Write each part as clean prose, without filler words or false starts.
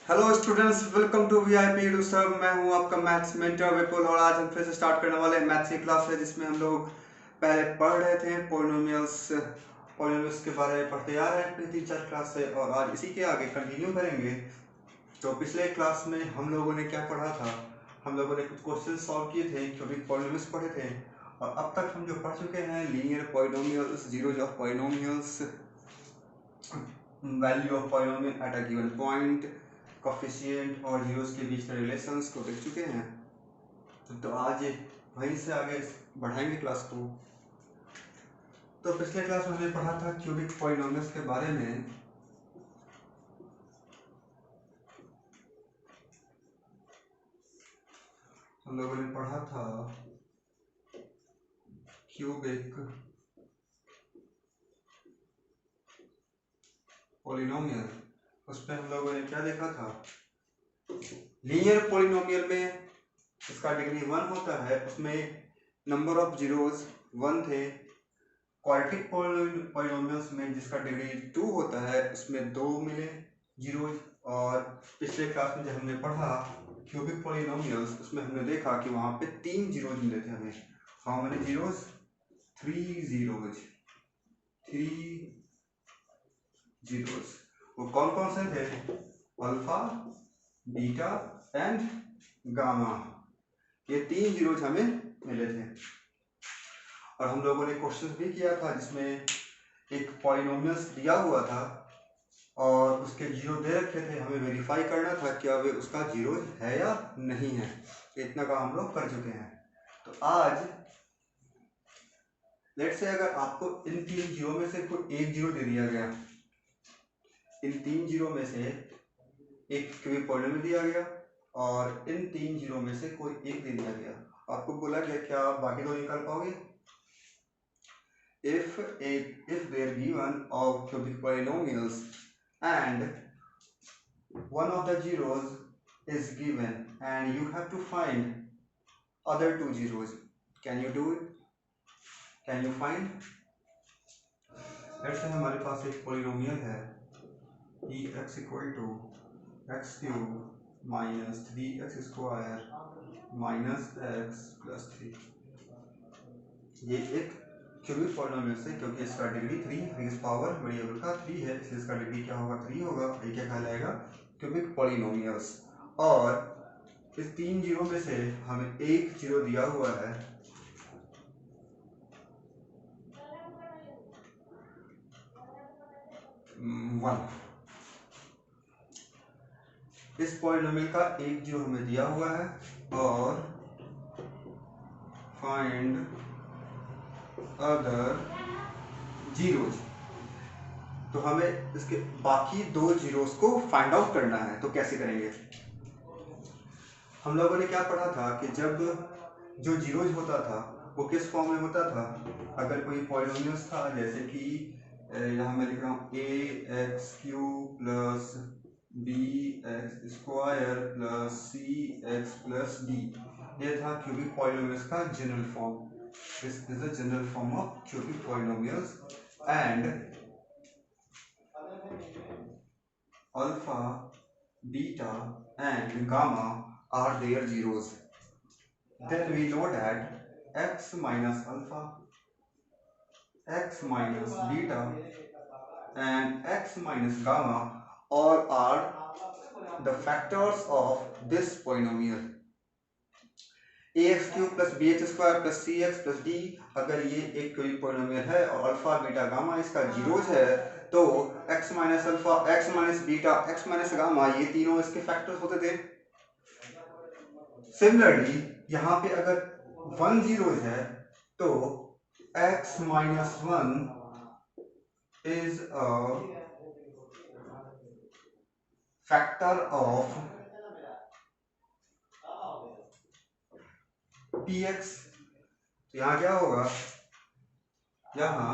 Hello students, welcome to VIP to serve. मैं हूं आपका मैथ्स मेंटर विपुल और आज हम फिर से स्टार्ट करने वाले हैं मैथ्स की क्लास है जिसमें हम लोग पहले पढ़ रहे थे पॉलिनोमियल्स के बारे में पढ़ते आ रहे हैं पिछली 3-4 क्लास से और आज इसी के आगे कंटिन्यू करेंगे। तो पिछले क्लास में हम लोगों ने क्या पढ़ा था, हम लोगों ने कुछ क्वेश्चन सॉल्व किए थे, क्यूबिक पॉलिनोमियल्स पढ़े थे और अब तक हम जो पढ़ चुके हैं linear polynomials, zeros of polynomials, value of polynomial at a given point, coefficient और जीरोस के बीच के रिलेशंस को देख चुके हैं। तो आज वहीं से आगे बढ़ाएंगे क्लास को। तो पिछले क्लास में हमने पढ़ा था क्यूबिक पॉलिनोमियल्स के बारे में। हम लोगों ने पढ़ा था क्यूबिक पॉलिनोमियल। उस पर हम लोगों ने क्या देखा था, लीनियर पॉलिनोमियल में इसका डिग्री 1 होता है, उसमें नंबर ऑफ जीरोस 1 थे। क्वाड्रेटिक पॉलिनोमियल्स में जिसका डिग्री 2 होता है उसमें 2 मिले जीरोज। और पिछले क्लास में जब हमने पढ़ा क्यूबिक पॉलिनोमियल्स उसमें हमने देखा कि वहां पे 3 जीरोज मिले थे हमें। How many zeros? 3 zeros. 3 zeros. वो कौन कौन से थे? Alpha, beta and gamma. ये 3 जीरोज हमें मिले थे और हम लोगों ने क्वेश्चन भी किया था जिसमें एक पॉलिनोमियल्स दिया हुआ था और उसके जीरो दे रखे थे, हमें वेरीफाई करना था क्या वे उसका जीरो है या नहीं है। इतना का हम लोग कर चुके हैं। तो आज लेट्स से अगर आपको इन 3 जीरो में से कोई एक जीरो दे दिया गया, इन 3 जीरो में से एक क्यूबिक पॉलिनोमियल दिया गया और इन 3 जीरो में से कोई एक दे दिया गया, आपको बोला गया क्या आप बाकी दो निकाल पाओगे? if they're given of cubic polynomials and one of the zeros is given and you have to find other two zeros, can you do it? Can you find? let's say हमारे पास एक polynomial है x equal to x cube minus 3x square minus x plus 3। ये एक cubic polynomial है क्योंकि इसका degree 3 इस power variable का 3 है, इसलिए इसका डिग्री क्या होगा? 3 होगा। ये क्या कहलाएगा? Cubic polynomials. और इस 3 जीरो में से हमें एक जीरो दिया हुआ है, वन। इस पॉलिनोमियल का एक जीरो हमें दिया हुआ है और फाइंड अदर जीरोज। तो हमें इसके बाकी दो जीरोस को फाइंड आउट करना है। तो कैसे करेंगे? हम लोगों ने क्या पढ़ा था कि जब जो जीरोज होता था वो किस फॉर्म में होता था? अगर कोई पॉलिनोमियल्स था जैसे कि यहाँ मैं लिख रहा हूँ a x cube plus b x square plus c x plus d, ये था क्यूबिक पॉलिनोमियल्स का general form. This is the general form of cubic polynomials and alpha, beta and gamma are their zeros. Then we know that x minus alpha, x minus beta and x minus gamma all are the factors of this polynomial ax cube plus bx square plus cx plus d। अगर ये एक cubic polynomial है और alpha beta gamma इसका zeros है तो x minus alpha, x minus beta, x minus gamma ये तीनों इसके फैक्टर्स होते थे। सिमिलरली यहाँ पे अगर 1 जीरोज है तो x minus 1 is a factor of px। तो यहाँ क्या होगा? यहाँ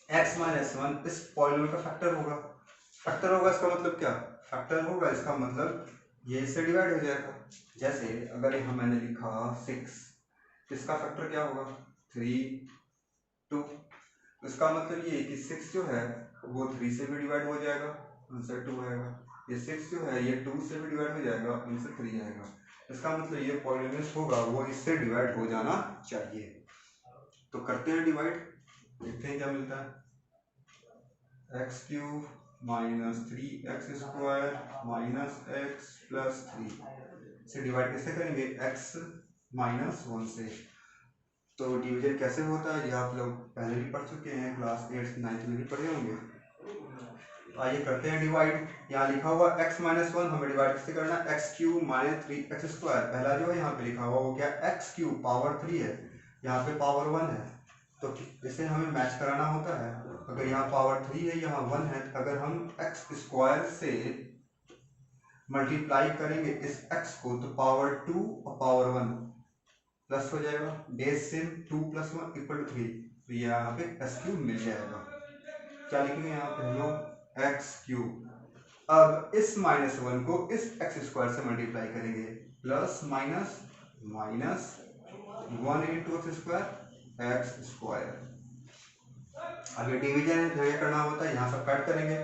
x माइनस 1 इस पॉलिनोमियल का फैक्टर होगा। फैक्टर होगा इसका मतलब क्या? फैक्टर होगा इसका मतलब ये इससे डिवाइड हो जाएगा। जैसे अगर यहाँ मैंने लिखा 6, इसका फैक्टर क्या होगा? 3, 2। इसका मतलब ये कि 6 जो है वो 3 से भी डिवाइड हो जाएगा, आंसर 2 आएगा। ये 6 जो है ये 2 से भी डिवाइड हो जाएगा, आंसर 3 आएगा। इसका मतलब ये पॉलिनोमियल होगा वो इससे डिवाइड हो जाना चाहिए। तो करते हैं डिवाइड, देखते हैं क्या मिलता है। X cube minus 3x² minus x plus 3 से डिवाइड कैसे करेंगे, x माइनस 1 से। तो डिवीजन कैसे होता है ये आप लोग पहले भी पढ़ चुके हैं, क्लास 8 9 में भी पढ़े होंगे। तो आइए करते हैं डिवाइड। यहाँ लिखा हुआ x माइनस 1, हमें डिवाइड कैसे करना है, एक्स क्यूब माइनस 3x²। पहला जो है यहाँ पे लिखा हुआ वो क्या, एक्स क्यूब पावर 3 है, यहाँ पे पावर 1 है, तो इसे हमें मैच कराना होता है। अगर यहाँ पावर 3 है यहाँ 1 है, अगर हम x² से मल्टीप्लाई करेंगे इस x को तो पावर 2 और पावर 1 प्लस हो जाएगा, बेस सेम 2 + 1 = 3, तो यहाँ पे x क्यूब मिल जाएगा। क्या लिखेंगे यहाँ पे हम लोग, एक्स क्यूब। अब इस -1 को इस x² से मल्टीप्लाई करेंगे, प्लस माइनस माइनस 1 × x²। आगे डिवीजन है, क्या करना होता है, यहाँ सब काट करेंगे।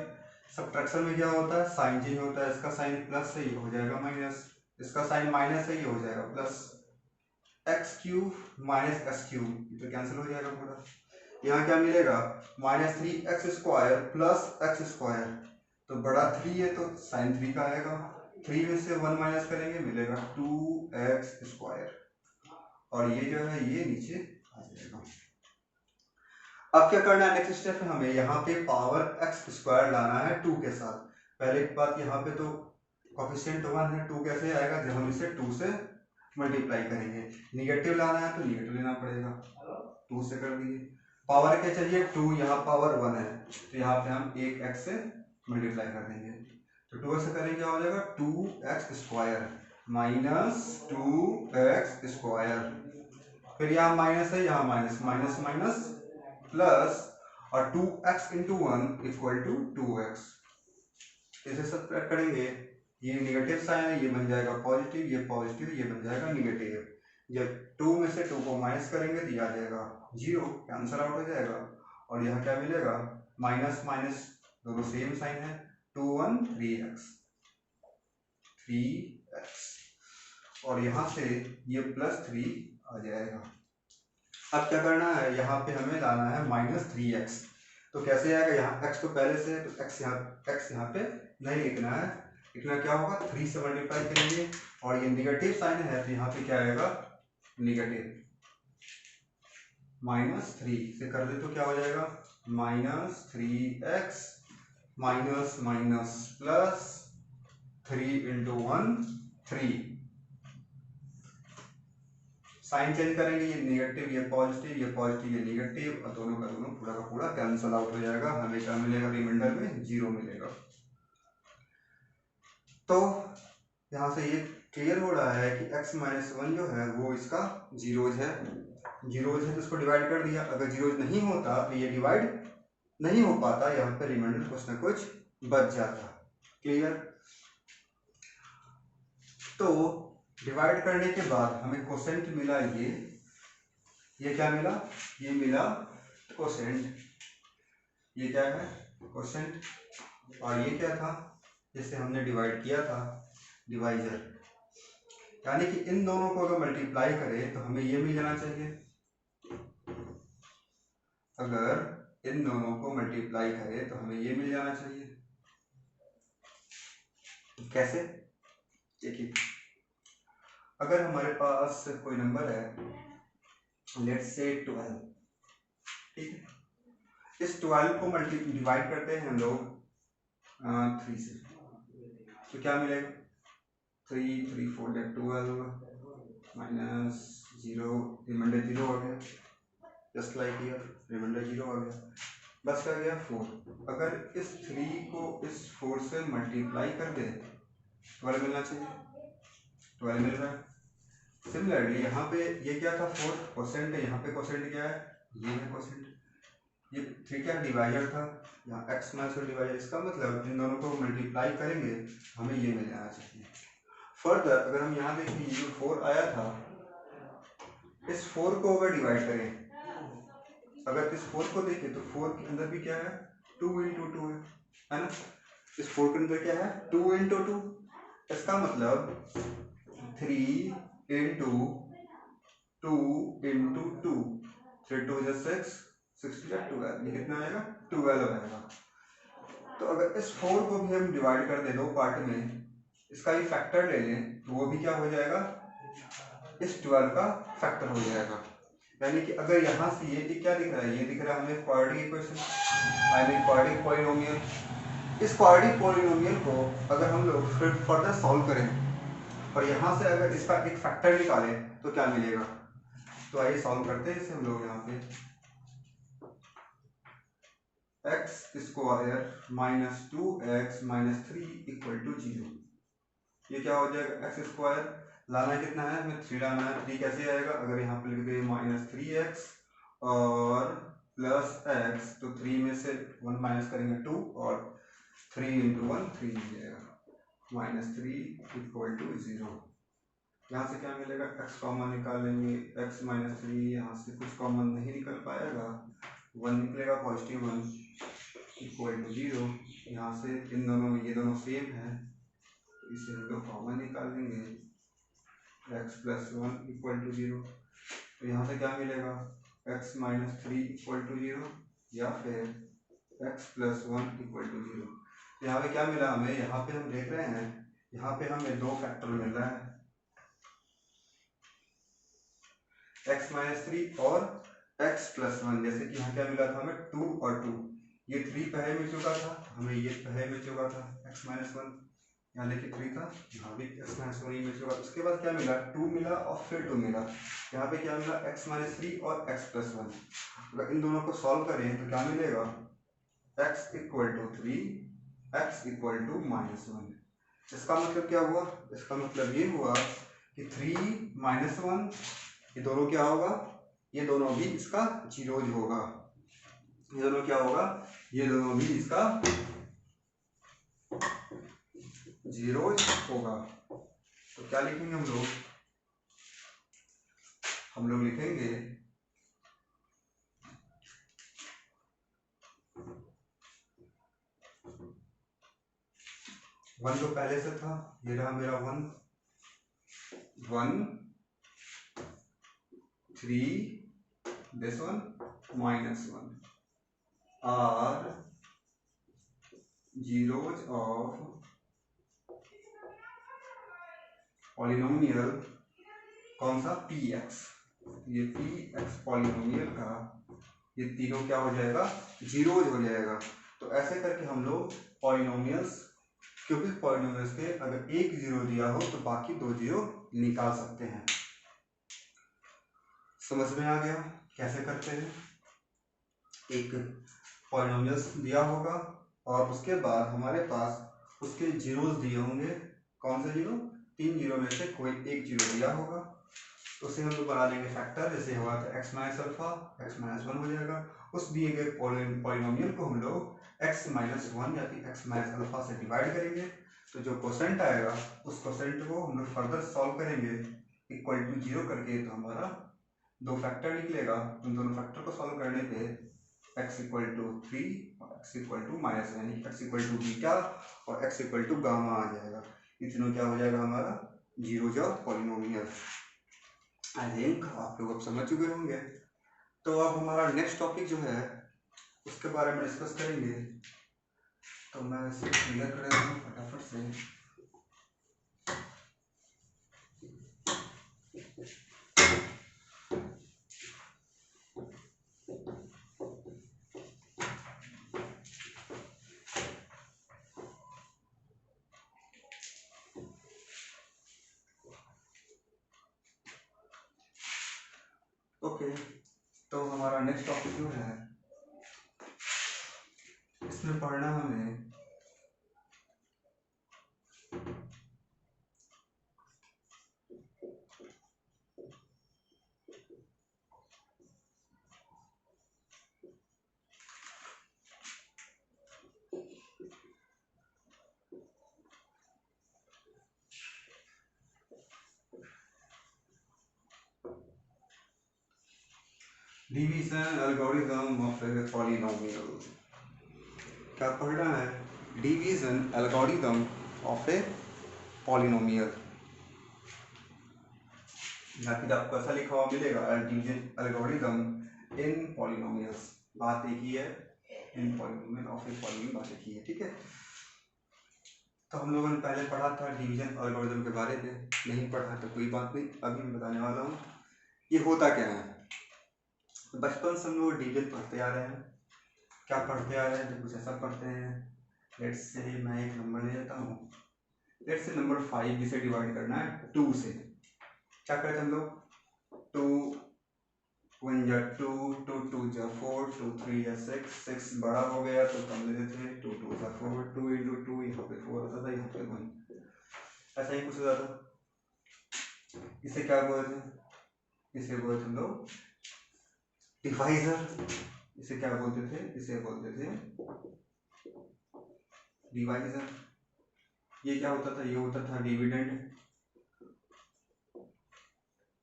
सब्ट्रैक्शन में क्या होता है, साइन चेंज होता है, इसका साइन प्लस है ये हो जाएगा माइनस, इसका साइन माइनस है ये हो जाएगा प्लस। x³ माइनस x³ तो कैंसिल हो जाएगा पूरा। यहाँ क्या मिलेगा, -3x² प्लस x², तो बड़ा 3 है तो साइन 3 का आएगा, 3 में से 1 माइनस करेंगे मिलेगा 2x², और ये जो है ये नीचे आ जाएगा। अब क्या करना है, नेक्स्ट स्टेप है, हमें यहाँ पे पावर x² लाना है 2 के साथ। पहले एक बात, यहाँ पे तो कोफिशिएंट 1 है, 2 कैसे आएगा, जब हम इसे 2 से मल्टीप्लाई करेंगे। निगेटिव लाना है तो निगेटिव लेना पड़ेगा, 2 से कर दीजिए। पावर क्या चाहिए, 2, यहाँ पावर 1 है तो यहाँ पे हम एक x से मल्टीप्लाई कर देंगे, तो 2 से करेंगे क्या हो जाएगा, 2x² माइनस 2x²। फिर यहाँ माइनस है, यहाँ माइनस माइनस माइनस प्लस, और 2x × 1 = 2x। इसे सब्ट्रैक्ट करेंगे, ये नेगेटिव साइन है ये बन जाएगा पॉजिटिव, ये पॉजिटिव ये बन जाएगा नेगेटिव। जब 2 में से 2 को माइनस करेंगे तो ये आ जाएगा 0, कैंसल आउट हो जाएगा, और यहाँ क्या मिलेगा, माइनस माइनस दोनों सेम साइन है, 2 1 3x, और यहाँ से ये +3 आ जाएगा। अब क्या करना है, यहाँ पे हमें लाना है -3x, तो कैसे आएगा, यहाँ x तो पहले से है तो x यहाँ पे नहीं लिखना है, लिखना क्या होगा, 3 से मल्टीप्लाई करेंगे, और ये निगेटिव साइन है तो यहाँ पे क्या आएगा, निगेटिव, -3 से कर दे तो क्या हो जाएगा, -3x minus minus plus 3 × 1 3, sign change करेंगे, ये नेगेटिव ये पॉजिटिव ये नेगेटिव, और दोनों का दोनों पूरा का पूरा कैंसल आउट हो जाएगा, हमें क्या मिलेगा, रिमाइंडर में 0 मिलेगा। तो यहाँ से ये क्लियर हो रहा है कि x - 1 जो है वो इसका जीरोज है, तो इसको डिवाइड कर दिया। अगर जीरोज नहीं होता तो ये डिवाइड नहीं हो पाता, यहाँ पे रिमाइंडर कुछ ना कुछ बच जाता। क्लियर। तो डिवाइड करने के बाद हमें कोसेंट मिला, ये क्या मिला, ये मिला कोसेंट, ये क्या है कोसेंट, और ये क्या था, जिसे हमने डिवाइड किया था, डिवाइजर। यानी कि इन दोनों को अगर मल्टीप्लाई करें तो हमें ये मिल जाना चाहिए, अगर इन दोनों को मल्टीप्लाई करें तो हमें ये मिल जाना चाहिए। कैसे, देखिए, अगर हमारे पास कोई नंबर है, लेट्स से 12, ठीक है, इस 12 को डिवाइड करते हैं हम लोग 3 से, तो क्या मिलेगा, 3 3 4 12 -0, रिमाइंडर 0 आ गया, जस्ट लाइक हियर रिमाइंडर 0 आ गया, बस क्या गया 4। अगर इस 3 को इस 4 से मल्टीप्लाई कर दे 12 मिलना चाहिए, 12 मिल रहा है। सिमिलरली यहाँ पे ये क्या था, 4 कोसेंट है, यहाँ पे कोसेंट क्या है, ये है कोसेंट, ये 3 क्या डिवाइजर था, यहाँ x - 1 डिवाइजर, इसका मतलब इन दोनों को मल्टीप्लाई करेंगे हमें ये मिल जाना चाहिए। फर्दर अगर हम यहाँ देखें, ये जो 4 आया था, इस 4 को अगर डिवाइड करें अगर इस 4 को देखें तो 4 के अंदर भी क्या है, 2 इंटू 2 है ना। इस 4 के अंदर क्या है, 2 इंटू 2। इसका मतलब 3 इंटू 2 इंटू 2, 3 2 is 6, 6 या 12, ये कितना आएगा, 12 आएगा। तो अगर इस 4 को भी हम डिवाइड कर दें दो पार्ट में, इसका ये फैक्टर ले लें तो वो भी क्या हो जाएगा, इस 12 का फैक्टर हो जाएगा। यानी कि अगर यहाँ से ये क्या दिख रहा है, ये दिख रहा है हमें quadratic equation, I mean quadratic polynomial. इस क्वाड्रेटिक पॉलिनोमियल को अगर हम लोग फिर फर्दर सॉल्व करें और यहाँ से अगर इसका एक फैक्टर निकालें तो क्या मिलेगा। तो आइए सॉल्व करते हैं इसे हम लोग। यहाँ पे x square minus 2x minus 3 equal to 0। ये क्या हो जाएगा, एक्स स्क्वायर लाना कितना है, हमें 3 लाना है। 3 कैसे आएगा, अगर यहाँ पे लिख दे माइनस 3x और प्लस x, तो 3 में से 1 माइनस करेंगे 2 और 3 इंटू 1 3 मिल जाएगा, माइनस 3 इक्वल टू 0। यहाँ से क्या मिलेगा, x कॉमन निकालेंगे, x माइनस 3, यहाँ से कुछ कॉमन नहीं निकल पाएगा, 1 निकलेगा पॉजिटिव 1 इक्वल टू 0। यहाँ से इन दोनों में ये दोनों सेम है, इसे हम लोग कॉमन निकाल लेंगे, x प्लस 1 इक्वल टू 0। तो यहाँ से क्या मिलेगा, x माइनस 3 इक्वल टू 0 या फिर x प्लस 1 इक्वल टू 0। तो यहाँ पे क्या मिला हमें, यहाँ पे हम देख रहे हैं, यहाँ पे हमें दो फैक्टर मिल रहा है, x माइनस 3 और x प्लस 1। जैसे कि यहाँ क्या मिला था हमें, 2 और 2, ये 3 पहले मिल चुका था हमें, ये पहले मिल चुका था x माइनस 1, यहाँ देखिए 3 था, यहाँ भी x माइनस 1 मिल चुका। उसके बाद क्या मिला, 2 मिला और फिर 2 मिला। यहाँ पे क्या मिला, x माइनस 3 और x प्लस 1। अगर इन दोनों को सॉल्व करें तो क्या मिलेगा, x equal to 3, x equal to minus 1। इसका मतलब क्या हुआ, इसका मतलब ये हुआ कि 3 माइनस 1, ये दोनों क्या होगा, ये दोनों भी इसका जीरोज होगा। ये दोनों क्या होगा, ये दोनों भी इसका जीरोज होगा। तो क्या लिखेंगे हम लोग लिखेंगे 1 तो पहले से था, ये रहा मेरा 1, 1 3 this one minus 1 are zeros of polynomial, कौन सा, px। ये px पॉलिनोमियल का ये तीनों क्या हो जाएगा, जीरोज हो जाएगा। तो ऐसे करके हम लोग पॉलिनोमियल्स, क्योंकि पॉलिनोमियल्स के अगर एक जीरो दिया हो तो बाकी दो जीरो निकाल सकते हैं। समझ में आ गया कैसे करते हैं। एक पॉलिनोमियल्स दिया होगा और उसके बाद हमारे पास उसके जीरोस दिए होंगे। कौन से जीरो, 3 जीरो में से कोई एक जीरो दिया होगा, तो उसे हम लोग बना देंगे फैक्टर। जैसे हुआ था x minus alpha, x minus 1 हो जाएगा। उस दिए गए पॉलिनोमियल को हम लोग x माइनस 1 या फिर x माइनस अल्फा से डिवाइड करेंगे। तो जो क्वोशेंट आएगा उस क्वोशेंट को हम लोग फर्दर सॉल्व करेंगे इक्वल टू 0 करके, तो हमारा दो फैक्टर निकलेगा। उन दोनों फैक्टर को सॉल्व करने पे x इक्वल टू 3 और x इक्वल टू माइनस, यानी x इक्वल टू बीटा और x इक्वल टू गामा आ जाएगा। ये तीनों क्या हो जाएगा हमारा, zeros of polynomial. I think आप लोग अब समझ चुके होंगे। तो अब हमारा नेक्स्ट टॉपिक जो है उसके बारे में डिस्कस करेंगे। तो मैं इसे क्लियर कर देता हूँ फटाफट से। ओके, तो हमारा नेक्स्ट टॉपिक जो है इसमें पढ़ना हमें division algorithm of a polynomial. क्या पढ़ना है? Division algorithm of a polynomial. या फिर आपको ऐसा लिखा हुआ मिलेगा डिवीजन एल्गोरिथम इन पॉलिनोमियल्स। बात एक ही है, इन पॉलिनोमियल ऑफ ए पॉलिनोमियल बात एक ही है, ठीक है। तो हम लोगों ने पहले पढ़ा था डिवीजन एल्गोरिथम के बारे में, नहीं पढ़ा तो कोई बात नहीं, अभी मैं बताने वाला हूँ ये होता क्या है। बचपन से हम लोग डिवीजन पढ़ते आ रहे हैं। क्या पढ़ते आ रहे हैं? तो कुछ ऐसा पढ़ते हैं, लेट्स से मैं एक नंबर ले लेता हूँ, लेट्स से नंबर 5 जिसे डिवाइड करना है 2 से। क्या करते हम लोग? 2 1 जा 2, 2 2 जा 4, 2 3 जा 6, 6 बड़ा हो गया तो कम ले लेते हैं, 2 2 जा 4, 2 इंटू 2 यहाँ पे 4 होता था, यहाँ पे 1, ऐसा ही कुछ होता था। इसे क्या बोलते हैं? इसे बोलते हम लोग डिवाइजर। इसे क्या बोलते थे? इसे बोलते थे डिवाइजर। ये क्या होता था? ये होता था डिविडेंड।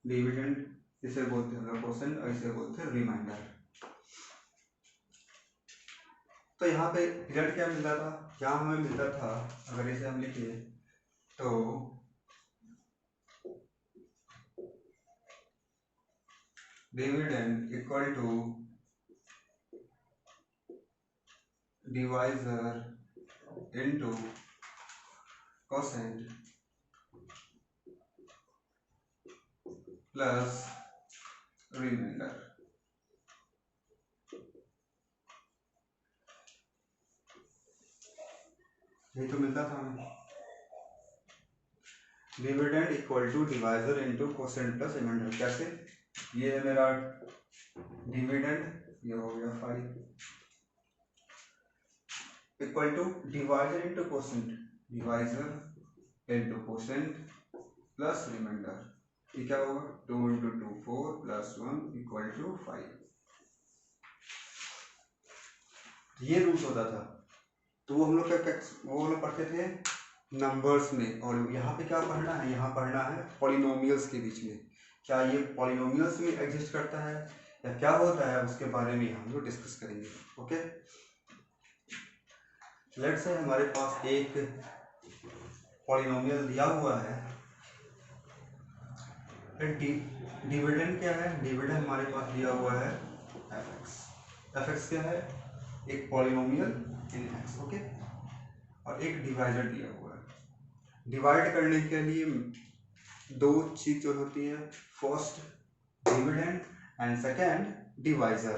डिविडेंड इसे बोलते हैं क्वोशिएंट और इसे बोलते हैं रिमाइंडर। तो यहाँ पे रिजल्ट क्या मिलता था? यहाँ हमें मिलता था, अगर इसे हम लिखे तो dividend equal to divisor into quotient plus remainder. यही तो मिलता था हमें, dividend equal to divisor into quotient plus remainder. कैसे? ये है मेरा डिविडेंड, ये हो गया 5 equal to divisor into quotient, divisor into quotient plus remainder. ये क्या होगा? 2 इंटू 2 4 प्लस 1 इक्वल टू 5। ये रूल्स होता था। तो वो हम लोग वो लोग पढ़ते थे नंबर्स में, और यहाँ पे क्या पढ़ना है? यहाँ पढ़ना है पॉलिनोमियल्स के बीच में। क्या ये पॉलिनोमियल्स में एग्जिस्ट करता है या क्या होता है, उसके बारे में हम लोग डिस्कस करेंगे। ओके, लेट्स से हमारे पास एक पॉलिनोमियल दिया हुआ है। डिविडेंड क्या है? डिविडेंड हमारे पास दिया हुआ है fx। fx क्या है? एक पॉलिनोमियल इन x। ओके, और एक डिवाइजर दिया हुआ है। डिवाइड करने के लिए दो चीज जो होती है, first dividend and second divisor.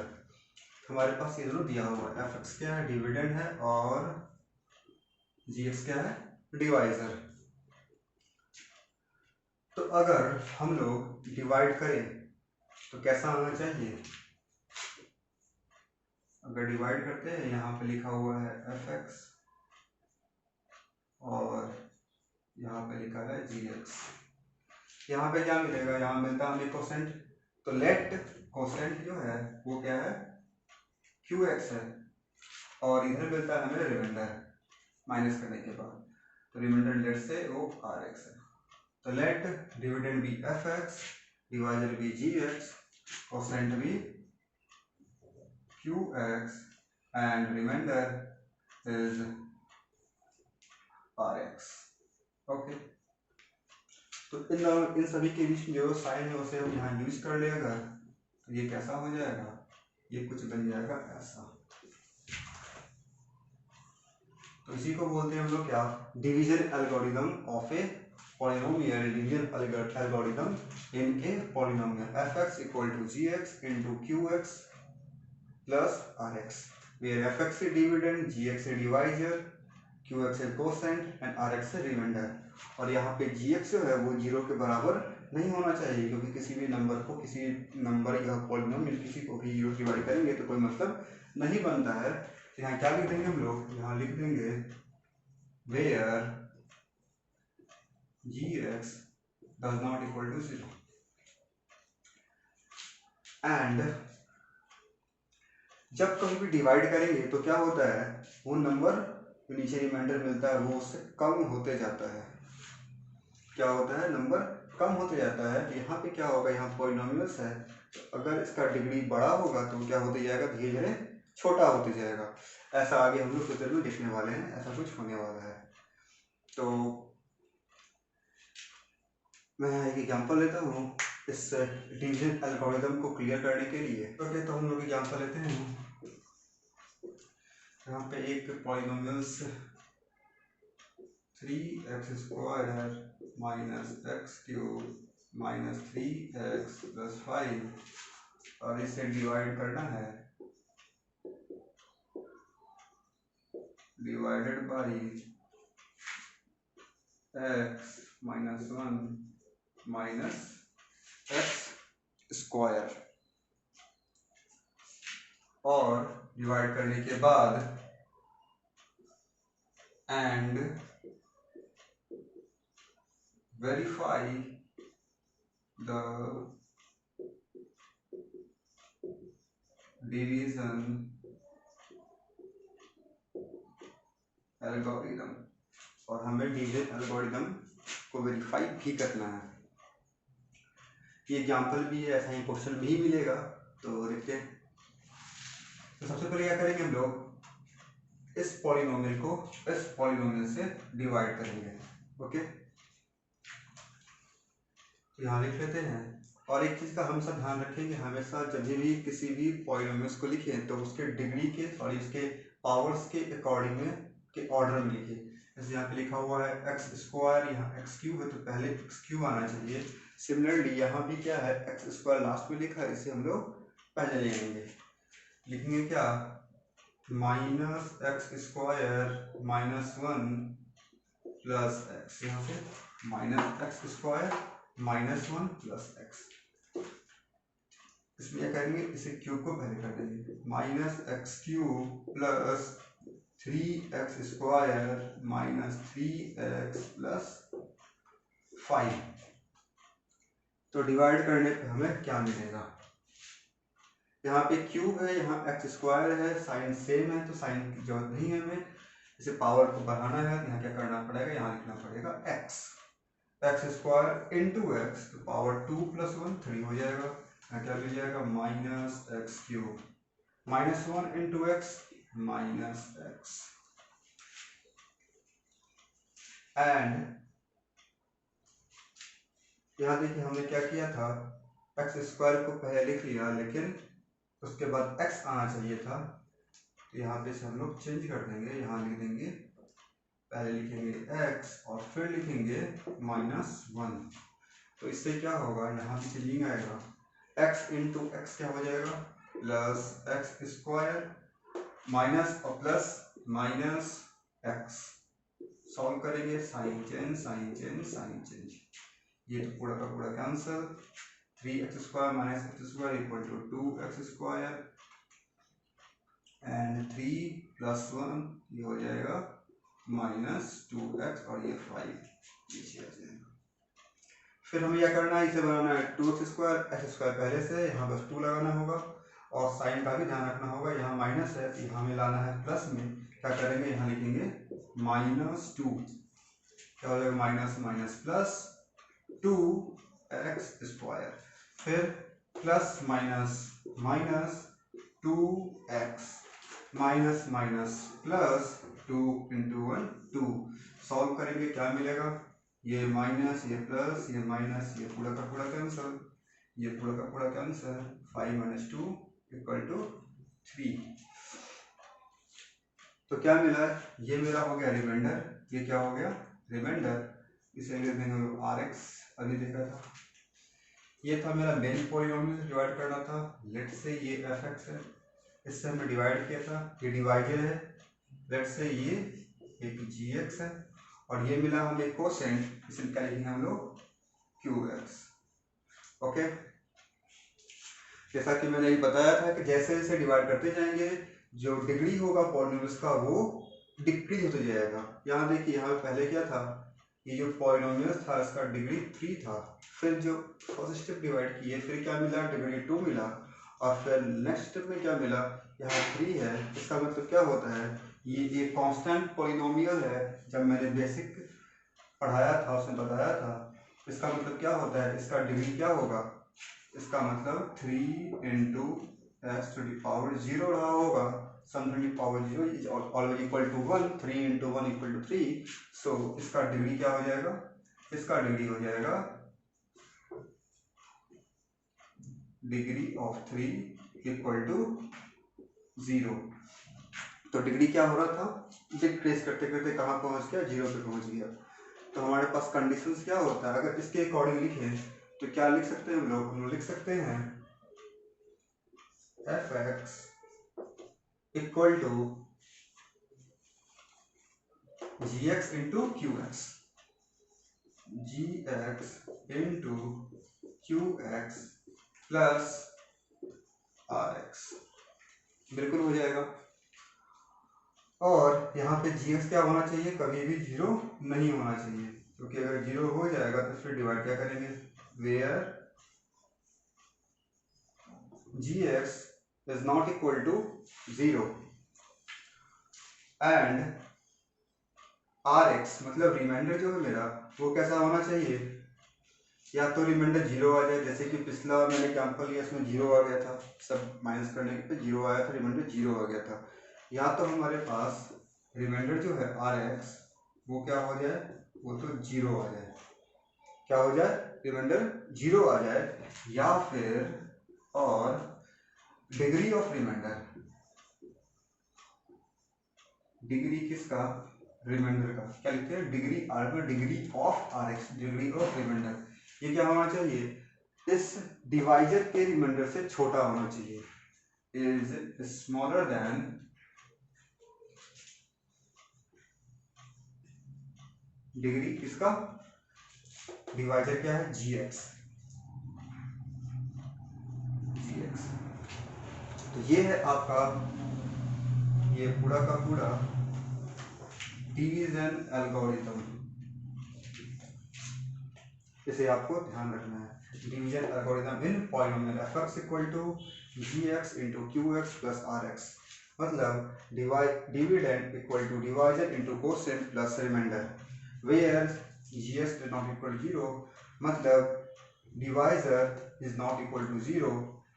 हमारे पास ये दोनों दिया हुआ है, fx क्या है? डिविडेंड है, और gx क्या है? डिवाइजर। तो अगर हम लोग डिवाइड करें तो कैसा आना चाहिए? अगर डिवाइड करते हैं, यहाँ पे लिखा हुआ है fx और यहाँ पे लिखा है gx। यहाँ पे क्या मिलेगा? यहाँ मिलता है हमें क्वोशिएंट। तो लेट क्वोशिएंट जो है वो क्या है? qx है, और इधर मिलता है हमें रिमाइंडर माइनस करने के बाद। तो रिमाइंडर लेट से वो rx है। तो let dividend be fx, divisor be gx, quotient be qx and remainder is rx। Okay, तो इन सभी के बीच में जो साइन है उसे हम यहाँ यूज कर लेगा, तो ये कैसा हो जाएगा? ये कुछ बन जाएगा ऐसा। तो इसी को बोलते हैं हम लोग क्या? Division algorithm of a polynomial. Division algorithm in a polynomial. fx equal to gx into qx plus rx, where fx is dividend, gx is divisor, qx is quotient and rx is remainder। और यहाँ पे gx जो है वो 0 के बराबर नहीं होना चाहिए, क्योंकि किसी भी नंबर को, किसी नंबर या पॉलिनोमियल किसी को भी 0 से डिवाइड करेंगे तो कोई मतलब नहीं बनता है। तो यहाँ क्या लिख देंगे हम लोग? यहाँ लिख देंगे where gx does not equal to 0 and जब कभी भी डिवाइड करेंगे तो क्या होता है? वो नंबर जो नीचे रिमाइंडर मिलता है वो उससे कम होते जाता है। क्या होता है? नंबर कम होते जाता है। तो यहाँ पे क्या होगा? यहाँ पॉलिनोमियल्स है, अगर इसका डिग्री बड़ा होगा तो क्या होते जाएगा, धीरे धीरे छोटा होते जाएगा। ऐसा आगे हम लोग फ्यूचर में देखने वाले हैं, ऐसा कुछ होने वाला है। तो मैं एक एग्जांपल लेता हूँ इस डिवीजन एल्गोरिथम को क्लियर करने के लिए। ओके, तो हम लोग एग्जांपल लेते हैं। यहाँ पे एक polynomials 3x² minus x cube minus 3x plus 5 और इसे डिवाइड करना है, divided by x minus 1 minus x² और डिवाइड करने के बाद and verify the division algorithm, और हमें डिवीजन एल्गोरिथम को वेरीफाई भी करना है। ये एग्जाम्पल भी है, ऐसा ही क्वेश्चन भी मिलेगा, तो देखते हैं। तो सबसे पहले क्या करेंगे, हम लोग इस पॉलिनोमियल को इस पॉलिनोमियल से डिवाइड करेंगे। ओके, तो यहाँ लिख लेते हैं। और एक चीज़ का हम सब ध्यान रखेंगे, हमेशा जब भी किसी भी पॉलिनोमियल्स को लिखें तो उसके डिग्री के और इसके पावर्स के अकॉर्डिंग में के ऑर्डर में लिखें। जैसे यहाँ पे लिखा हुआ है x², यहाँ x³ है तो पहले x³ आना चाहिए। सिमिलरली यहाँ भी क्या है, x² लास्ट में लिखा है, इसे हम लोग पहले ले लेंगे। लिखेंगे क्या, minus x² minus 1 plus x, यहाँ से minus x² minus 1 plus x। इसमें क्या करेंगे, इसे क्यूब को पहले कर देंगे, minus x³ plus 3x² minus 3x plus 5। तो डिवाइड करने पे हमें क्या मिलेगा, यहाँ पे क्यूब है, यहाँ x² है, साइन सेम है तो साइन की जरूरत नहीं है हमें। इसे पावर को बढ़ाना है तो यहाँ क्या करना पड़ेगा, यहाँ लिखना पड़ेगा x² इंटू x, तो पावर 2 प्लस 1 3 हो जाएगा। यहाँ क्या मिल जाएगा, minus x³ minus 1 into x minus x and यहाँ देखिए हमने क्या किया था, x² को पहले लिख लिया, लेकिन उसके बाद x आना चाहिए था, तो यहाँ पे से हम लोग चेंज कर देंगे। यहाँ लिख देंगे, पहले लिखेंगे x और फिर लिखेंगे -1। तो इससे क्या होगा, यहाँ पे चेंजिंग आएगा, x इंटू एक्स क्या हो जाएगा, प्लस x² माइनस और प्लस माइनस x। सॉल्व करेंगे, sign change sign change sign change, ये तो पूरा का पूरा cancel. 3x² minus x² equal to 2x² and 3 plus 1 ये हो जाएगा -2x और ये 5 नीचे आ जाएगा। फिर हमें क्या करना है, इसे बनाना है 2x², x² पहले से, यहाँ बस 2 लगाना होगा और साइन का भी ध्यान रखना होगा, यहाँ माइनस है तो यहाँ हमें लाना है प्लस में। क्या करेंगे, यहाँ लिखेंगे -2, क्या हो जाएगा, माइनस माइनस प्लस 2x², फिर plus minus minus 2x minus minus plus 2 into 1 2। Solve करेंगे, क्या मिलेगा, ये माइनस ये प्लस ये माइनस, ये पूरा का पूरा कैंसिल, ये पूरा का पूरा कैंसिल। 5 minus 2 equal to 3। तो क्या मिला, ये मेरा हो गया रिमाइंडर, ये क्या हो गया रिमाइंडर। इसे लिख देंगे Rx, अभी देखा था, ये था मेरा मेन पॉलिनोमियल से डिवाइड करना था। लेट से ये fx है, इससे हमने डिवाइड किया था, ये डिवाइडेड है। लेट से ये एक gx है और ये मिला हमें कोसेंट, इसे क्या लिखेंगे हम लोग qx। ओके, जैसा कि मैंने ये बताया था कि जैसे जैसे डिवाइड करते जाएंगे जो डिग्री होगा पॉलिनोमियल्स का वो डिक्रीज होते जाएगा। यहाँ देखिए, यहाँ पहले क्या था, ये जो पॉलिनोमियल था इसका डिग्री 3 था, फिर जो फर्स्ट स्टेप डिवाइड किए फिर क्या मिला, डिग्री 2 मिला, और फिर नेक्स्ट स्टेप में क्या मिला, यहाँ 3 है। इसका मतलब क्या होता है, ये एक कांस्टेंट पॉलिनोमियल है। जब मैंने बेसिक पढ़ाया था उसमें बताया था, इसका मतलब क्या होता है, इसका डिग्री क्या होगा, इसका मतलब 3 into x to the power 0 रहा होगा, some to the power 0 is always equal to 1, 3 into 1 equal to 3। So इसका डिग्री क्या हो जाएगा, इसका डिग्री हो जाएगा डिग्री ऑफ 3 इक्वल टू 0। तो डिग्री क्या हो रहा था, डिक्रीज करते करते कहाँ पहुंच गया, 0 पे पहुंच गया। तो हमारे पास कंडीशंस क्या होता है, अगर इसके अकॉर्डिंग लिखें तो क्या लिख सकते हैं हम लोग लिख सकते हैं f x equal to g x into q x, g x into q x plus r x, बिल्कुल हो जाएगा। और यहाँ पे जी एक्स क्या होना चाहिए, कभी भी 0 नहीं होना चाहिए, क्योंकि अगर 0 हो जाएगा तो फिर डिवाइड क्या करेंगे, where g x is not equal to 0 and r x मतलब रिमाइंडर जो है मेरा वो कैसा होना चाहिए, या तो रिमाइंडर 0 आ जाए, जैसे कि पिछला मैंने एग्जाम्पल लिया इसमें 0 आ गया था, सब माइनस करने पे 0 आया था, रिमाइंडर 0 आ गया था। या तो हमारे पास रिमाइंडर जो है आर एक्स वो क्या हो जाए, वो तो 0 आ जाए, क्या हो जाए, रिमाइंडर 0 आ जाए, या फिर और डिग्री ऑफ रिमाइंडर, डिग्री किसका, रिमाइंडर का, क्या लिखते हैं डिग्री आर में, degree of r x, degree of remainder, ये क्या होना चाहिए, इस डिवाइजर के रिमाइंडर से छोटा होना चाहिए, इज स्मॉलर देन डिग्री किसका, डिवाइजर क्या है जी एक्स, जी एक्स। तो ये है आपका ये पूरा का पूरा डिवीजन एल्गोरिथम, इसे आपको ध्यान रखना है, division algorithm in polynomial f x equal to g x into q x plus r x, मतलब dividend equal to divisor into quotient plus remainder, where g x is not equal to 0 मतलब divisor is not equal to 0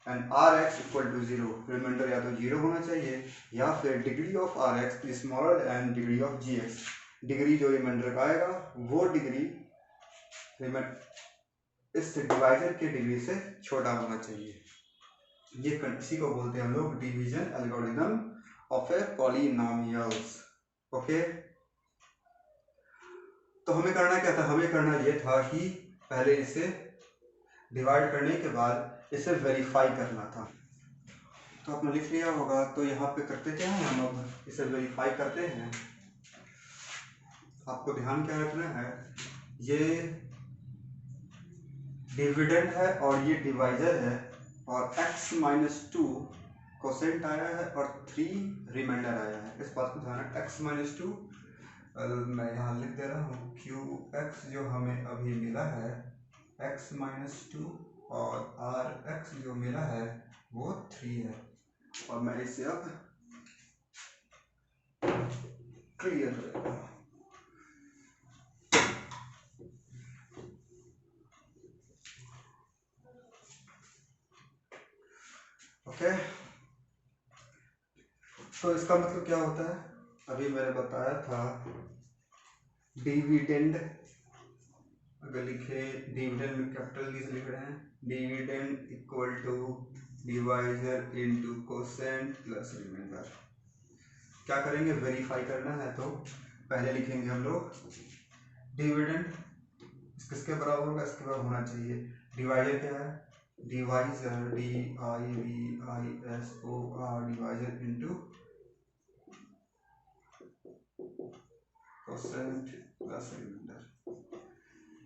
and r x equal to 0, remainder या तो 0 होना चाहिए या फिर degree of r x is smaller and degree of g x, degree जो reminder का आएगा वो डिग्री इस डिवाइजर के डिग्री से छोटा होना चाहिए। ये इसी को बोलते हैं हम लोग division algorithm of A polynomials. Okay, तो हमें करना क्या था, हमें करना ये था कि पहले इसे डिवाइड करने के बाद इसे वेरीफाई करना था। तो आपने लिख लिया होगा, तो यहाँ पे करते क्या है, हम लोग इसे वेरीफाई करते हैं। आपको ध्यान क्या रखना है, ये डिविडेंड है और ये डिवाइजर है, और x-2 कोसेंट आया है और 3 रिमाइंडर आया है, इस बात को ध्यान रखना। x-2 मैं यहाँ लिख दे रहा हूँ, qx जो हमें अभी मिला है x-2 और rx जो मिला है वो 3 है, और मैं इसे अब क्लियर करेगा। ओके, तो इसका मतलब क्या होता है, अभी मैंने बताया था डिविडेंड, अगर लिखे डिविडेंड में कैपिटल डी से लिख रहे हैं, dividend equal to divisor into quotient plus remainder. क्या करेंगे, वेरीफाई करना है, तो पहले लिखेंगे हम लोग डिविडेंड किसके बराबर होगा, इसके बराबर होना चाहिए, डिवाइजर क्या है, divisor d i v i s o r, divisor into quotient plus remainder.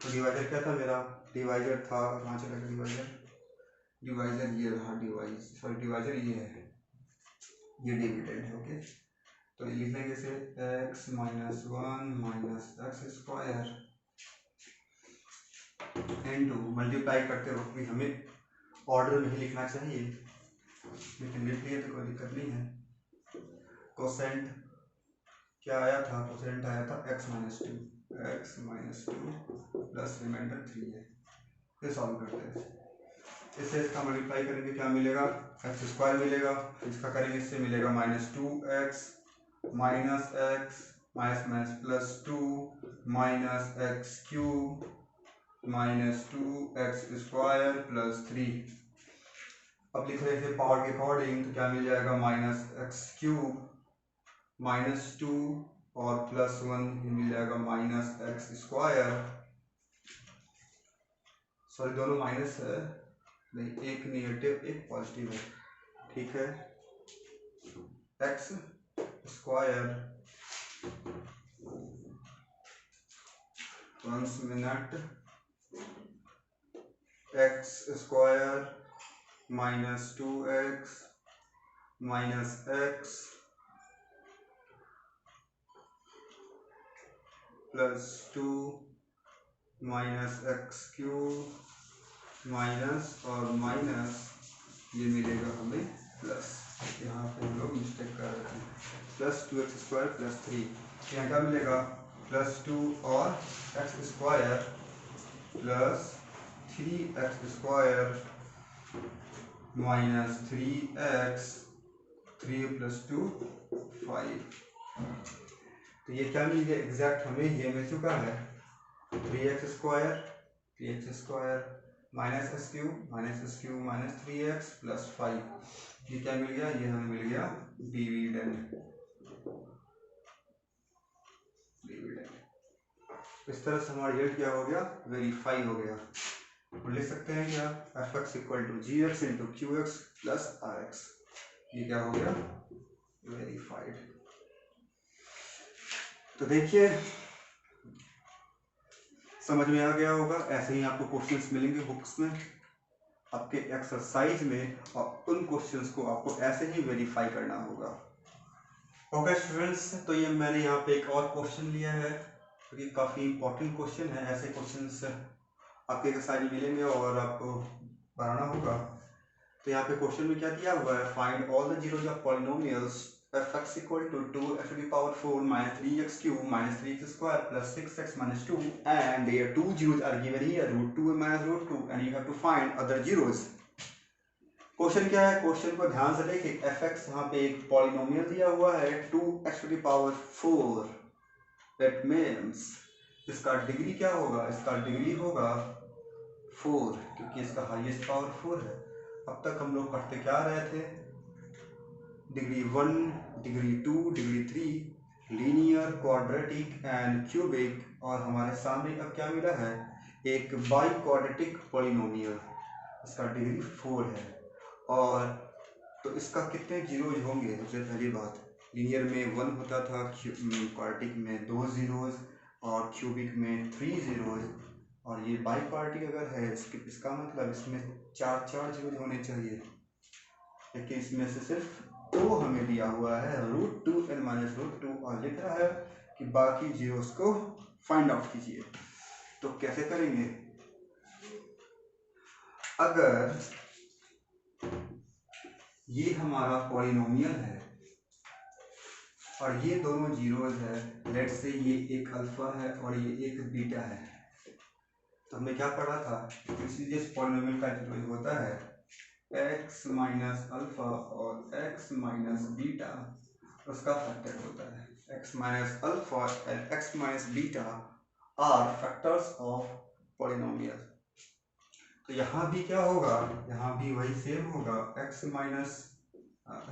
तो डिवाइजर क्या था मेरा, डिवाइजर था, कहाँ चला गया डिवाइजर, डिवाइजर ये रहा, डिवाइजर ये है, ये डिविडेंड है। ओके, तो ये लिख लेंगे इसे x-1 minus x square into, multiply करते वक्त भी हमें ऑर्डर में ही लिखना चाहिए, लेकिन लिख लिए तो कोई दिक्कत नहीं है। कोसेंट क्या आया था, कोसेंट आया था x-2 प्लस रिमाइंडर 3 है, ये सॉल्व करते हैं। इससे इसका मल्टीप्लाई करेंगे क्या मिलेगा, एक्स स्क्वायर मिलेगा। इसका करेंगे इससे मिलेगा -2x minus x minus minus +2 minus x cube -2x square +3। अब लिख रहे थे पावर के अकॉर्डिंग तो क्या मिल जाएगा, -x³ -2 और +1 मिल जाएगा -x स्क्वायर। सॉरी दोनों माइनस है, नहीं एक नेगेटिव एक पॉजिटिव है, ठीक है। X square 1 minute x square -2x minus x +2 -x³ minus और माइनस ये मिलेगा हमें प्लस। यहाँ पे हम लोग मिस्टेक कर रहे हैं, +2x² +3। यहाँ क्या मिलेगा, +2 और x स्क्वायर +3x² -3x 3 + 2 5। तो ये क्या मिल गया एग्जैक्ट हमें, ये मिल चुका है 3x² -x³ -3x +5। ये क्या मिल गया, ये हमें मिल गया डिविडेंड। इस तरह से हमारा रिजल्ट क्या हो गया, वेरीफाई हो गया। और लिख सकते हैं क्या, fx = gx × qx + rx। ये क्या हो गया, वेरीफाइड। तो देखिए समझ में आ गया होगा। ऐसे ही आपको क्वेश्चंस मिलेंगे बुक्स में, आपके एक्सरसाइज में, और उन क्वेश्चंस को आपको ऐसे ही वेरीफाई करना होगा। ओके स्टूडेंट्स, तो ये मैंने यहाँ पे एक और क्वेश्चन लिया है क्योंकि काफ़ी इंपॉर्टेंट क्वेश्चन है। ऐसे क्वेश्चंस आपके एक्सरसाइज में मिलेंगे और आपको बनाना होगा। तो यहाँ पे क्वेश्चन में क्या दिया हुआ है, find all the zeros of polynomials fx = 2x⁴ -3x³ -3x² +6x - 2 and their two zeros are given here, √2 and -√2, and you have to find other zeros। Question क्या है, क्वेश्चन को ध्यान से देखिए। fx यहाँ पे एक पॉलिनोमियल दिया हुआ है 2x⁴। दैट मीन्स इसका डिग्री क्या होगा, इसका डिग्री होगा 4 क्योंकि इसका हाईएस्ट पावर 4 है। अब तक हम लोग पढ़ते क्या रहे थे, degree 1, degree 2, degree 3, linear, quadratic and cubic. और हमारे सामने अब क्या मिला है, एक बाई क्वाड्रेटिक पॉलिनोमियल, इसका डिग्री 4 है। और तो इसका कितने जीरोज होंगे, सबसे पहली बात, लीनियर में 1 होता था, क्वाड्रेटिक में 2 जीरोज और क्यूबिक में 3 जीरोज। और ये बाई क्वाड्रेटिक अगर है इसका मतलब इसमें 4 जीरोज होने चाहिए, लेकिन इसमें से सिर्फ 2 हमें दिया हुआ है, √2 and -√2, और लिख रहा है कि बाकी जीरोस को फाइंड आउट कीजिए। तो कैसे करेंगे, अगर ये हमारा पॉलिनोमियल है और ये दोनों जीरोस है, लेट्स से ये एक अल्फा है और ये एक बीटा है, तो हमने क्या पढ़ा था, इसीलिए इस पॉलिनोमियल का जो होता है x माइनस अल्फा और x माइनस बीटा, उसका फैक्टर होता है। x minus alpha and x minus beta are factors of polynomial. तो यहाँ भी क्या होगा, यहाँ भी वही सेम होगा, x minus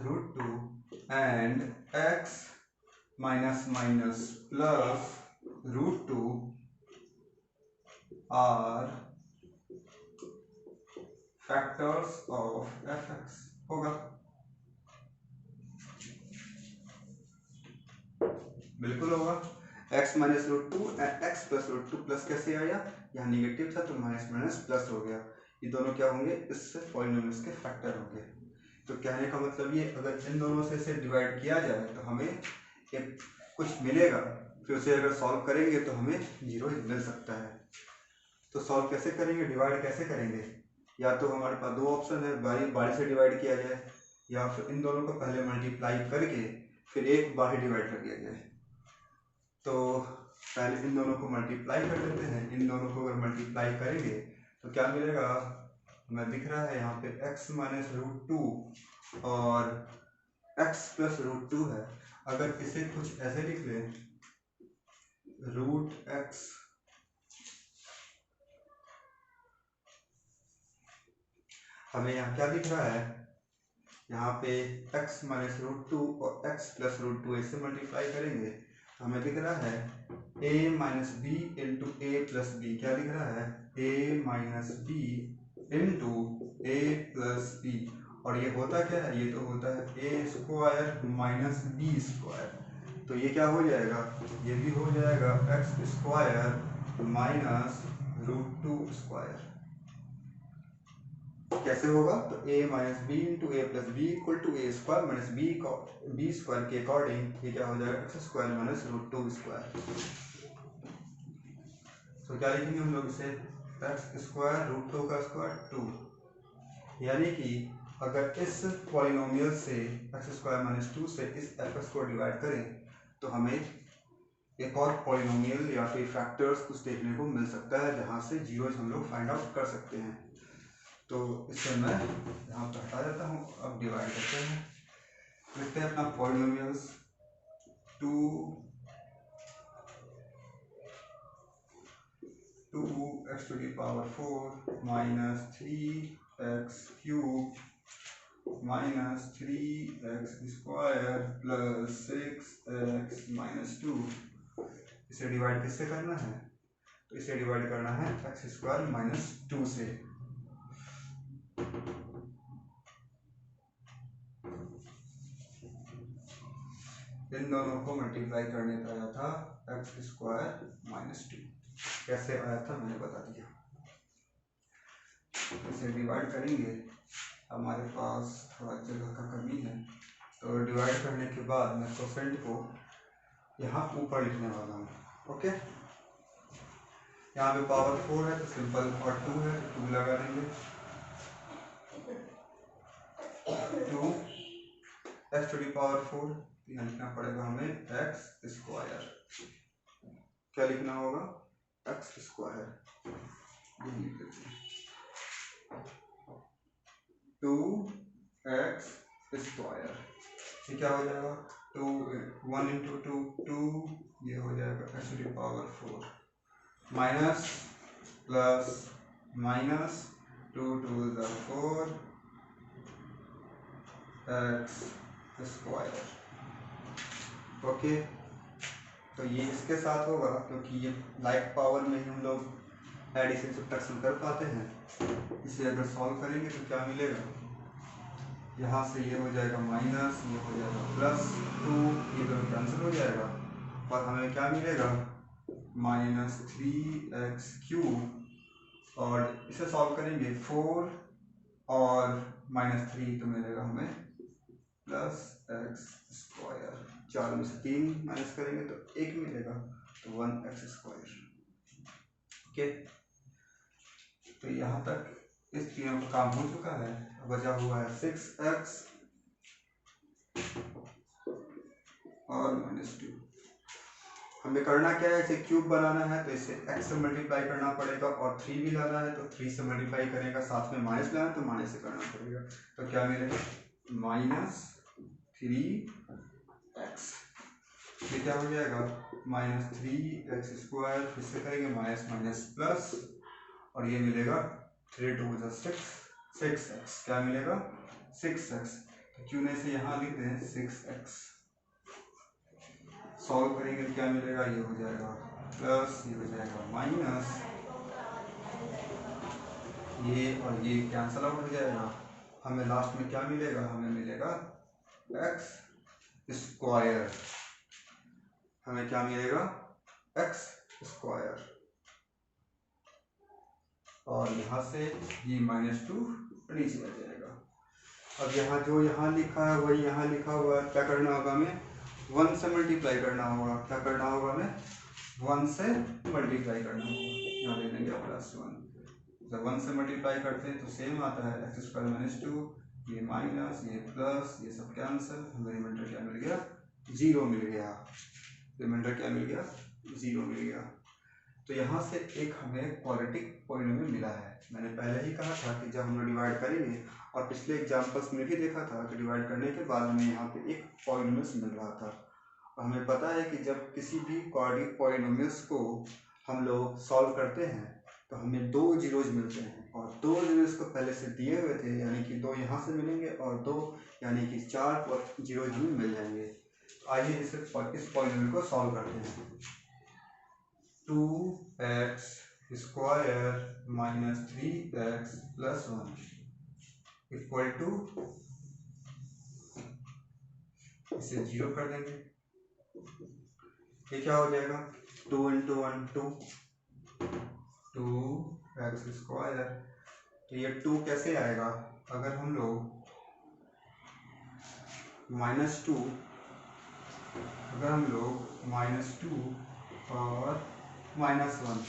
√2 and x minus minus plus √2 are factors of fx होगा, बिल्कुल होगा। x minus √2 and x plus √2, plus कैसे आया, यहाँ निगेटिव था तो माइनस माइनस प्लस हो गया। ये दोनों क्या होंगे, इससे पॉलिनोमियल्स के फैक्टर होंगे। तो कहने का मतलब ये, अगर इन दोनों से इसे डिवाइड किया जाए तो हमें एक कुछ मिलेगा, फिर उसे अगर सॉल्व करेंगे तो हमें जीरो मिल सकता है। तो सॉल्व कैसे करेंगे, डिवाइड कैसे करेंगे, या तो हमारे पास 2 ऑप्शन है, बारी से डिवाइड किया जाए, या फिर इन दोनों को पहले मल्टीप्लाई करके फिर एक बार ही डिवाइड कर दिया जाए। तो पहले इन दोनों को मल्टीप्लाई कर देते हैं। इन दोनों को अगर मल्टीप्लाई करेंगे तो क्या मिलेगा, हमें दिख रहा है यहाँ पे x माइनस रूट टू और x प्लस रूट टू है। अगर इसे कुछ ऐसे लिख लें, रूट x हमें यहाँ क्या दिख रहा है, यहाँ पे x माइनस रूट टू और x प्लस रूट टू इससे मल्टीप्लाई करेंगे तो हमें दिख रहा है a minus b into a plus b. क्या दिख रहा है, a minus b into a plus b. और ये होता क्या है, ये तो होता है a square minus b square. तो ये क्या हो जाएगा, ये भी हो जाएगा x square minus root two square. कैसे होगा, तो a minus b into a plus b equal to a square minus b square के अकॉर्डिंग ये क्या हो जाएगा, x square minus root two square. तो क्या लिखेंगे हम लोग इसे, एक्स स्क्वायर रूट टू का स्क्वायर टू। यानी कि अगर इस पॉलिनोमियल से एक्स स्क्वायर माइनस टू से इस एफ को डिवाइड करें तो हमें एक और पॉलिनोमियल या फिर फैक्टर्स कुछ देखने को मिल सकता है जहाँ से जीरोज हम लोग फाइंड आउट कर सकते हैं। तो इससे मैं यहाँ पर हटा देता हूँ। अब डिवाइड करते हैं, लिखते हैं अपना polynomials. 2x to the power 4 minus 3x cube minus 3x square plus 6x minus 2। इसे डिवाइड किससे करना है, तो इसे डिवाइड करना है एक्स स्क्वायर माइनस 2 से। इन दोनों को मल्टीप्लाई करने पर आया था एक्स स्क्वायर माइनस 2। कैसे आया था मैंने बता दिया। इसे डिवाइड करेंगे, हमारे पास थोड़ा जगह का कमी है तो डिवाइड करने के बाद मैं कोसेंट को यहाँ ऊपर लिखने वाला हूँ। ओके, यहाँ पे पावर 4 है तो सिंपल, और 2 है तो 2 लगा देंगे। 2 एक्स टू दी पावर 4, यहाँ लिखना पड़ेगा हमें एक्स स्क्वायर। क्या लिखना होगा, एक्स स्क्वायर। यही लिख लेते हैं 2x स्क्वायर। ये क्या हो जाएगा, 1 इंटू 2, ये हो जाएगा x to the power 4 minus plus minus 2 2 4 x square. Okay, तो ये इसके साथ होगा क्योंकि ये लाइक पावर में ही हम लोग एडिशन सब्ट्रैक्शन कर पाते हैं। इसे अगर सॉल्व करेंगे तो क्या मिलेगा, यहाँ से ये हो जाएगा माइनस, ये हो जाएगा प्लस 2, ये दोनों कैंसिल हो जाएगा और हमें क्या मिलेगा, माइनस 3x क्यूब। और इसे सॉल्व करेंगे 4 और माइनस 3 तो मिलेगा हमें प्लस एक्स स्क्वायर। 4 में से 3 माइनस करेंगे तो 1 मिलेगा, तो 1x स्क्वायर। ओके, तो यहाँ तक इस तीनों का काम हो चुका है। बचा हुआ है 6x और माइनस 2। हमें करना क्या है, इसे क्यूब बनाना है तो इसे x से मल्टीप्लाई करना पड़ेगा और 3 भी लाना है तो 3 से मल्टीप्लाई करेगा, साथ में माइनस लाना है तो माइनस से करना पड़ेगा। तो क्या मिलेगा, माइनस 3x। ये क्या हो जाएगा, माइनस 3x स्क्वायर, फिर से करेंगे माइनस माइनस प्लस और ये मिलेगा 3 2 6x। क्या मिलेगा, 6x। तो क्यों नहीं से यहाँ लिख दें 6x। सॉल्व करेंगे क्या मिलेगा, ये हो जाएगा प्लस, ये हो जाएगा माइनस, ये और ये कैंसल आउट हो जाएगा। हमें लास्ट में क्या मिलेगा, हमें मिलेगा एक्स स्क्वायर। हमें क्या मिलेगा, एक्स स्क्वायर। और यहाँ से ये -2 नीचे आ जाएगा। अब यहाँ जो यहाँ लिखा है वही यहाँ लिखा हुआ है। क्या करना होगा, हमें 1 से मल्टीप्लाई करना होगा। क्या करना होगा, हमें 1 से मल्टीप्लाई करना होगा। यहाँ ले लेंगे +1। जब 1 से मल्टीप्लाई करते हैं तो सेम आता है एक्स स्क्वायर -2, ये माइनस, ये प्लस, ये सब कैंसिल। हमें रिमाइंडर क्या मिल गया, 0 मिल गया। रिमाइंडर क्या मिल गया, 0 मिल गया। तो यहाँ से एक हमें क्वाड्रेटिक पॉलिनोमियल मिला है। मैंने पहले ही कहा था कि जब हम लोग डिवाइड करेंगे, और पिछले एग्जाम्पल्स में भी देखा था कि डिवाइड करने के बाद हमें यहाँ पे एक पॉलिनोमियल्स मिल रहा था। और हमें पता है कि जब किसी भी क्वाड्रेटिक पॉलिनोमियल्स को हम लोग सॉल्व करते हैं तो हमें 2 जीरोज मिलते हैं, और 2 जीरोज को पहले से दिए हुए थे, यानी कि 2 यहाँ से मिलेंगे और 2 यानी कि 4 जीरोज हमें मिल जाएंगे। आइए इस पॉलिनोमियल को सॉल्व करते हैं। 2x square minus 3x plus 1 equal to, इसे 0 कर देंगे। ये क्या हो जाएगा? 2 × 1 2x स्क्वायर। तो ये 2 कैसे आएगा? अगर हम लोग -2 और -1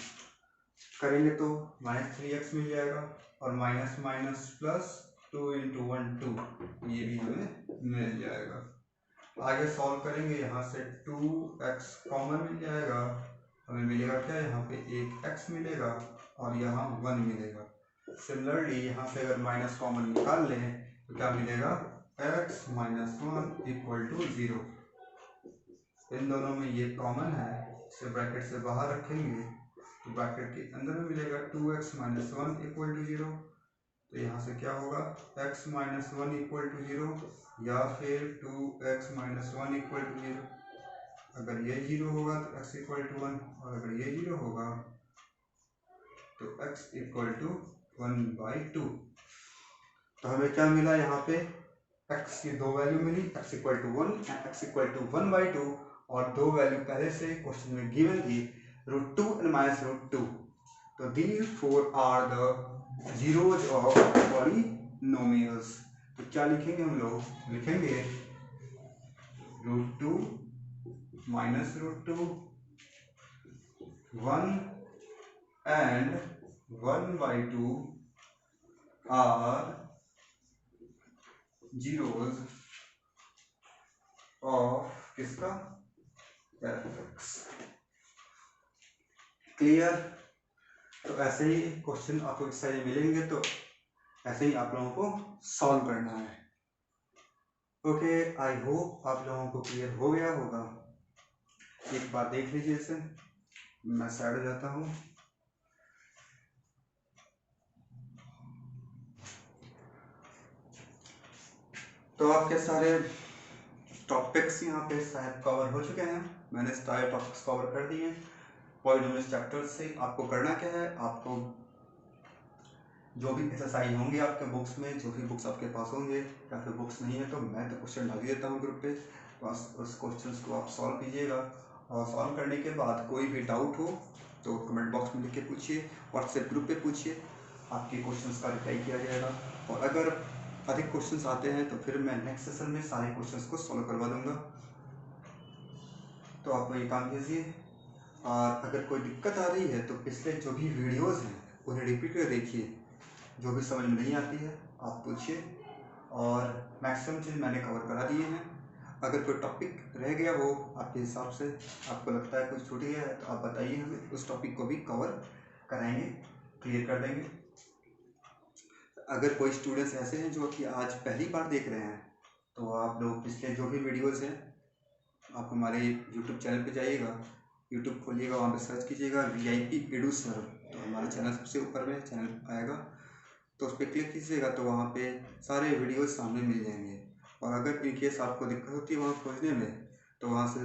करेंगे तो -3x मिल जाएगा, और माइनस माइनस प्लस 2 × 1 2, ये भी हमें मिल जाएगा। आगे सॉल्व करेंगे, यहाँ से 2x कॉमन मिल जाएगा, हमें मिलेगा क्या? यहाँ पे एक x मिलेगा और यहाँ 1 मिलेगा। सिमिलरली यहाँ से अगर माइनस कॉमन निकाल लें तो क्या मिलेगा? x - 1 equal to 0। इन दोनों में ये कॉमन है, इसे ब्रैकेट से बाहर रखेंगे तो ब्रैकेट के अंदर में मिलेगा 2x - 1 इक्वल टू 0। तो यहाँ से क्या होगा? x - 1 इक्वल टू 0 या फिर 2x - 1 इक्वल टू 0। अगर ये 0 होगा तो x इक्वल टू 1, और अगर ये 0 होगा तो x इक्वल टू 1/2। तो हमें क्या मिला? यहाँ पे x की 2 वैल्यू मिली, x equal to 1 and x equal to 1/2, और 2 वैल्यू पहले से क्वेश्चन में गिवन थी, √2 and -√2। तो these 4 are the zeros of polynomials। तो क्या लिखेंगे हम लोग? लिखेंगे √2 -√2 1 and 1/2 are zeros of किसका? fx। क्लियर? तो ऐसे ही क्वेश्चन आपको इस साइड मिलेंगे, तो ऐसे ही आप लोगों को सॉल्व करना है। ओके, आई होप आप लोगों को क्लियर हो गया होगा। एक बार देख लीजिए इसे, मैं साइड हो जाता हूँ। तो आपके सारे टॉपिक्स यहाँ पे शायद कवर हो चुके हैं। मैंने सारे टॉपिक्स कवर कर दिए। पॉलिनोमियल चैप्टर से आपको करना क्या है? आपको जो भी एक्सरसाइज होंगे आपके बुक्स में, जो भी बुक्स आपके पास होंगे, या फिर बुक्स नहीं है तो मैं तो क्वेश्चन डाल देता हूँ ग्रुप पे, बस उस क्वेश्चंस को आप सॉल्व कीजिएगा। और सॉल्व करने के बाद कोई भी डाउट हो तो कमेंट बॉक्स में लिख के पूछिए, व्हाट्सएप ग्रुप पे पूछिए, आपके क्वेश्चंस का रिप्लाई किया जाएगा। और अगर अधिक क्वेश्चंस आते हैं तो फिर मैं नेक्स्ट सेशन में सारे क्वेश्चंस को सॉल्व करवा दूँगा। तो आप ये काम कीजिए। और अगर कोई दिक्कत आ रही है तो पिछले जो भी वीडियोज़ हैं उन्हें रिपीट कर देखिए, जो भी समझ में नहीं आती है आप पूछिए, और मैक्सिमम चीज़ मैंने कवर करा दिए हैं। अगर कोई टॉपिक रह गया हो आपके हिसाब से, आपको लगता है कुछ छूट गया है, तो आप बताइए, हमें उस टॉपिक को भी कवर कराएंगे, क्लियर कर देंगे। अगर कोई स्टूडेंट्स ऐसे हैं जो कि आज पहली बार देख रहे हैं, तो आप लोग पिछले जो भी वीडियोज़ हैं आप हमारे यूट्यूब चैनल पे जाइएगा, यूट्यूब खोलिएगा, वहाँ पे सर्च कीजिएगा VIP एडू सर, तो हमारा चैनल सबसे ऊपर में चैनल आएगा, तो उस पर क्लिक कीजिएगा तो वहाँ पे सारे वीडियोस सामने मिल जाएंगे। और अगर इन केस आपको दिक्कत होती है वहाँ खोजने में, तो वहाँ से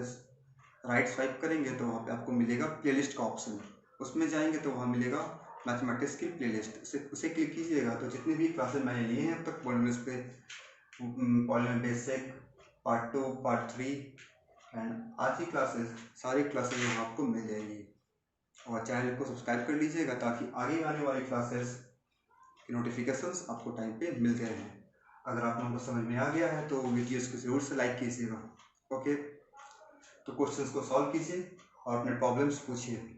राइट स्वाइप करेंगे तो वहाँ पे आपको मिलेगा प्लेलिस्ट का ऑप्शन, उसमें जाएंगे तो वहाँ मिलेगा मैथमेटिक्स की प्लेलिस्ट, उसे क्लिक कीजिएगा तो जितनी भी क्लासेज मैंने लिए हैं अब तक पॉलिनोमियल्स पे, polynomial basic, part 2, part 3 and आज की क्लासेस, सारी क्लासेज वहाँ आपको मिल जाएगी। और चैनल को सब्सक्राइब कर लीजिएगा ताकि आगे आने वाली क्लासेस की नोटिफिकेशंस आपको टाइम पे मिलते रहें। अगर आप लोगों को समझ में आ गया है तो वीडियोस को ज़रूर से लाइक कीजिएगा। ओके, तो क्वेश्चंस को सॉल्व कीजिए और अपने प्रॉब्लम्स पूछिए।